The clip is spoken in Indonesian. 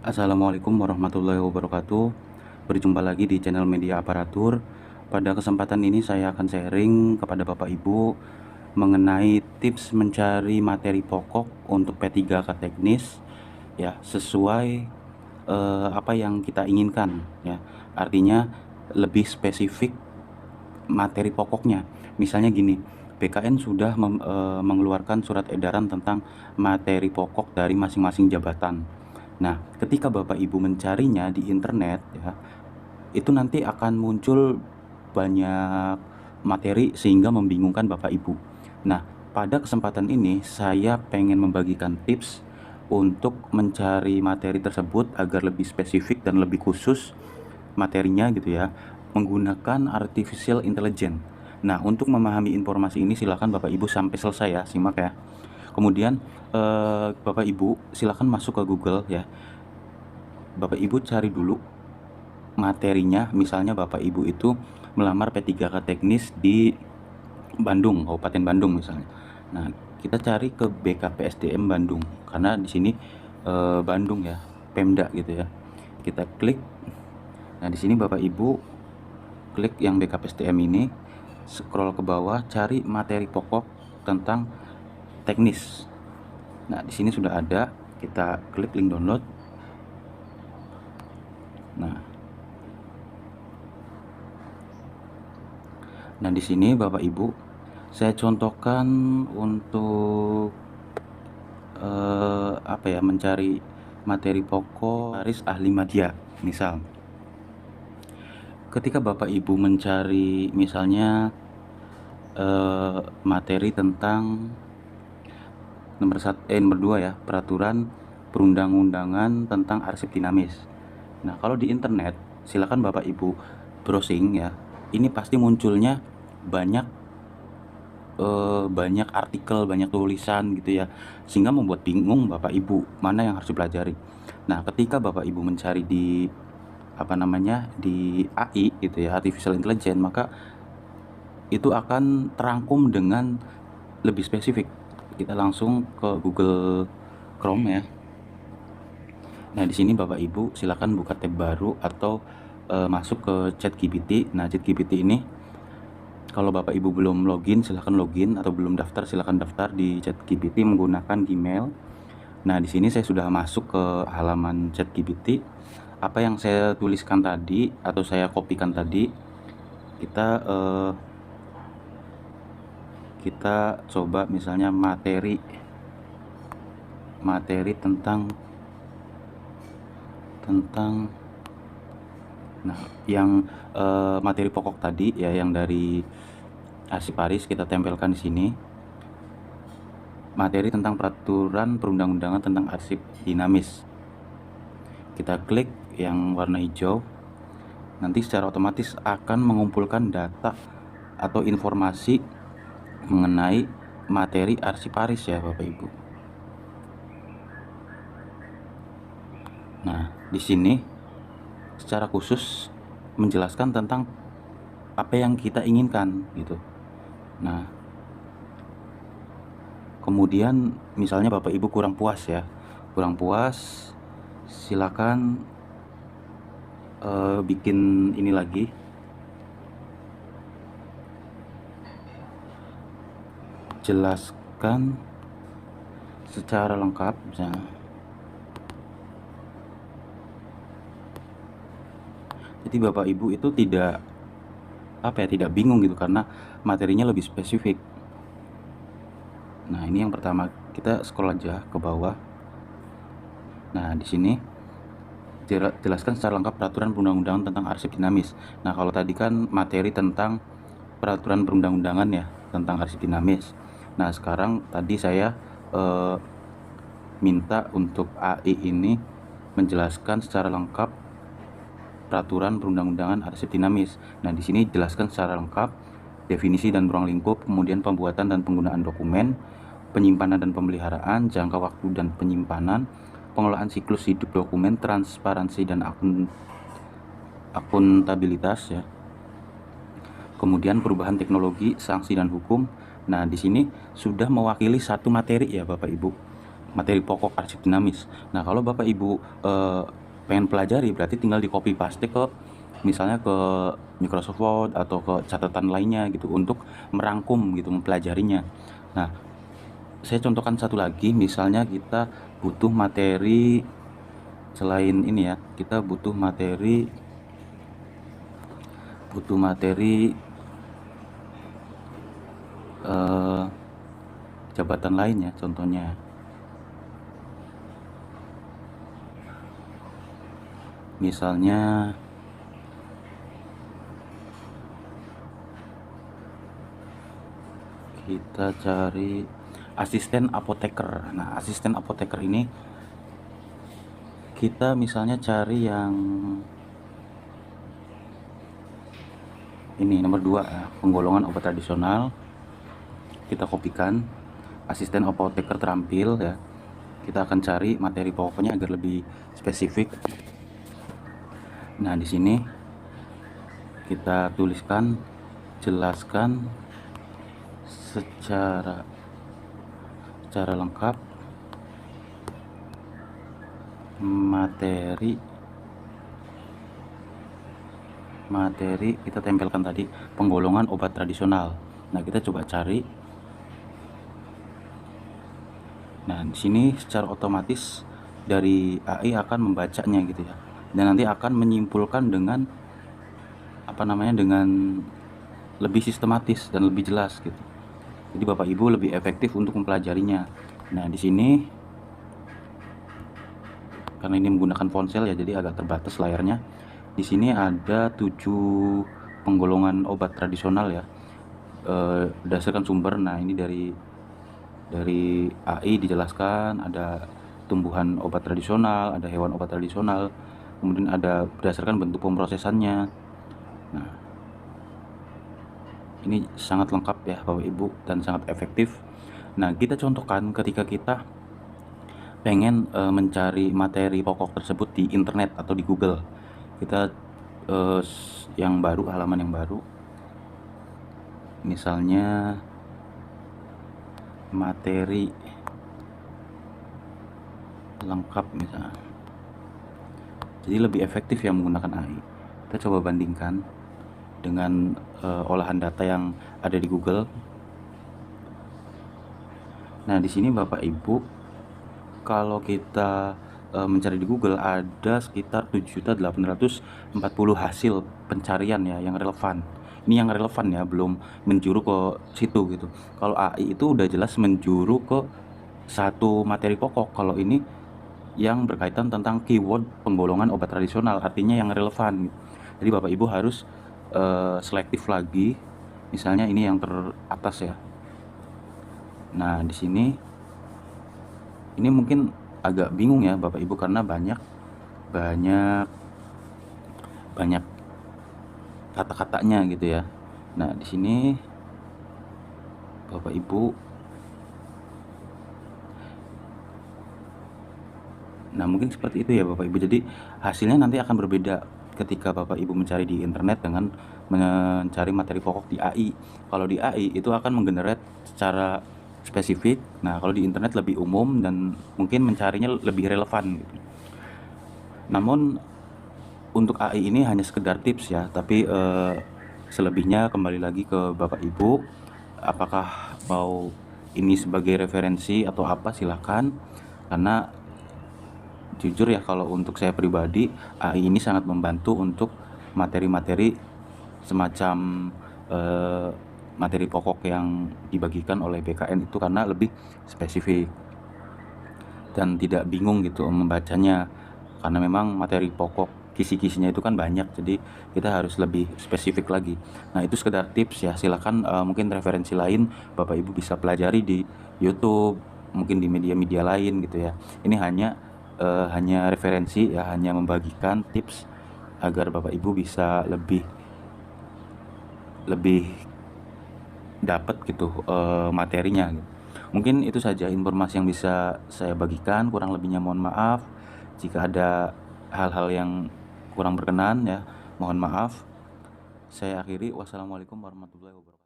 Assalamualaikum warahmatullahi wabarakatuh. Berjumpa lagi di channel Media Aparatur. Pada kesempatan ini saya akan sharing kepada Bapak Ibu mengenai tips mencari materi pokok untuk P3K teknis ya, sesuai apa yang kita inginkan ya. Artinya lebih spesifik materi pokoknya. Misalnya gini, BKN sudah mengeluarkan surat edaran tentang materi pokok dari masing-masing jabatan. Nah, ketika Bapak Ibu mencarinya di internet ya, itu nanti akan muncul banyak materi sehingga membingungkan Bapak Ibu. Nah, pada kesempatan ini saya pengen membagikan tips untuk mencari materi tersebut agar lebih spesifik dan lebih khusus materinya gitu ya, menggunakan artificial intelligence. Nah, untuk memahami informasi ini silakan Bapak Ibu sampai selesai ya, simak ya. Kemudian Bapak Ibu silakan masuk ke Google ya. Bapak Ibu cari dulu materinya, misalnya Bapak Ibu itu melamar P3K teknis di Bandung, Kabupaten Bandung misalnya. Nah, kita cari ke BKPSDM Bandung karena di sini Bandung ya, Pemda gitu ya. Kita klik. Nah, di sini Bapak Ibu klik yang BKPSDM ini, scroll ke bawah, cari materi pokok tentang teknis. Nah, di sini sudah ada, kita klik link download. Nah, di sini Bapak Ibu, saya contohkan untuk apa ya, mencari materi pokok garis ahli media. Misal, ketika Bapak Ibu mencari misalnya materi tentang nomor 2 ya, peraturan perundang-undangan tentang arsip dinamis. Nah, kalau di internet silakan Bapak Ibu browsing ya. Ini pasti munculnya banyak artikel, banyak tulisan gitu ya, sehingga membuat bingung Bapak Ibu mana yang harus dipelajari. Nah, ketika Bapak Ibu mencari di di AI gitu ya, artificial intelligence, maka itu akan terangkum dengan lebih spesifik. Kita langsung ke Google Chrome ya. Nah, di sini Bapak Ibu silakan buka tab baru atau masuk ke ChatGPT. Nah, ChatGPT ini kalau Bapak Ibu belum login, silahkan login, atau belum daftar, silahkan daftar di ChatGPT menggunakan Gmail. Nah, di sini saya sudah masuk ke halaman ChatGPT. Apa yang saya tuliskan tadi atau saya kopikan tadi, kita coba misalnya materi tentang nah, yang materi pokok tadi ya, yang dari arsip Paris, kita tempelkan di sini. Materi tentang peraturan perundang-undangan tentang arsip dinamis. Kita klik yang warna hijau. Nanti secara otomatis akan mengumpulkan data atau informasi mengenai materi arsip Paris ya, Bapak Ibu. Nah, di sini secara khusus menjelaskan tentang apa yang kita inginkan gitu. Nah, kemudian misalnya Bapak Ibu kurang puas, silakan bikin ini lagi, jelaskan secara lengkap misalnya. Jadi Bapak Ibu itu tidak bingung gitu karena materinya lebih spesifik. Nah, ini yang pertama, kita scroll aja ke bawah. Nah, di sini jelaskan secara lengkap peraturan perundang-undangan tentang arsip dinamis. Nah, kalau tadi kan materi tentang peraturan perundang-undangan ya tentang arsip dinamis. Nah, sekarang tadi saya minta untuk AI ini menjelaskan secara lengkap peraturan perundang-undangan arsip dinamis. Nah, di sini jelaskan secara lengkap definisi dan ruang lingkup, kemudian pembuatan dan penggunaan dokumen, penyimpanan dan pemeliharaan, jangka waktu dan penyimpanan, pengelolaan siklus hidup dokumen, transparansi dan akuntabilitas ya. Kemudian perubahan teknologi, sanksi dan hukum. Nah, di sini sudah mewakili satu materi ya Bapak Ibu. materi pokok arsip dinamis. Nah, kalau Bapak Ibu pengen pelajari, berarti tinggal di copy paste ke misalnya ke Microsoft Word atau ke catatan lainnya gitu untuk merangkum gitu, mempelajarinya. Nah, saya contohkan satu lagi, misalnya kita butuh materi selain ini ya, kita butuh materi jabatan lainnya, contohnya misalnya kita cari asisten apoteker. Nah, asisten apoteker ini kita misalnya cari yang ini nomor 2, penggolongan obat tradisional. Kita kopikan asisten apoteker terampil ya. Kita akan cari materi pokoknya agar lebih spesifik. Nah, di sini kita tuliskan, jelaskan secara lengkap materi kita tempelkan tadi penggolongan obat tradisional. Nah, kita coba cari. Nah, di sini secara otomatis dari AI akan membacanya gitu ya. Dan nanti akan menyimpulkan dengan dengan lebih sistematis dan lebih jelas gitu. Jadi Bapak Ibu lebih efektif untuk mempelajarinya. Nah, di sini karena ini menggunakan ponsel ya, jadi agak terbatas layarnya. Di sini ada 7 penggolongan obat tradisional ya, berdasarkan sumber. Nah, ini dari AI dijelaskan, ada tumbuhan obat tradisional, ada hewan obat tradisional, kemudian ada berdasarkan bentuk pemrosesannya. Nah, ini sangat lengkap ya Bapak Ibu dan sangat efektif. Nah, kita contohkan ketika kita pengen mencari materi pokok tersebut di internet atau di Google. Kita yang baru, halaman yang baru, misalnya materi lengkap misalnya. Jadi lebih efektif ya menggunakan AI. Kita coba bandingkan dengan olahan data yang ada di Google. Nah, di sini Bapak Ibu, kalau kita mencari di Google ada sekitar 7.840 hasil pencarian ya yang relevan. Ini yang relevan ya, belum menjuru ke situ gitu. Kalau AI itu udah jelas menjuru ke satu materi pokok. Kalau ini yang berkaitan tentang keyword penggolongan obat tradisional, artinya yang relevan. Jadi Bapak Ibu harus selektif lagi. Misalnya ini yang teratas ya. Nah, di sini ini mungkin agak bingung ya Bapak Ibu karena banyak kata-katanya gitu ya. Nah, di sini Bapak Ibu, nah mungkin seperti itu ya Bapak Ibu. Jadi hasilnya nanti akan berbeda ketika Bapak Ibu mencari di internet dengan mencari materi pokok di AI. Kalau di AI itu akan menggenerate secara spesifik. Nah, kalau di internet lebih umum dan mungkin mencarinya lebih relevan gitu. Namun untuk AI ini hanya sekedar tips ya, tapi selebihnya kembali lagi ke Bapak Ibu. Apakah mau ini sebagai referensi atau apa, silahkan. Karena jujur ya, kalau untuk saya pribadi, AI ini sangat membantu untuk materi-materi semacam materi pokok yang dibagikan oleh BKN itu, karena lebih spesifik dan tidak bingung gitu membacanya, karena memang materi pokok kisi-kisinya itu kan banyak, jadi kita harus lebih spesifik lagi. Nah, itu sekedar tips ya, silakan mungkin referensi lain Bapak Ibu bisa pelajari di YouTube, mungkin di media-media lain gitu ya. Ini hanya referensi ya, hanya membagikan tips agar Bapak Ibu bisa lebih dapat gitu materinya gitu. Mungkin itu saja informasi yang bisa saya bagikan, kurang lebihnya mohon maaf. Jika ada hal-hal yang kurang berkenan ya, mohon maaf. Saya akhiri, wassalamualaikum warahmatullahi wabarakatuh.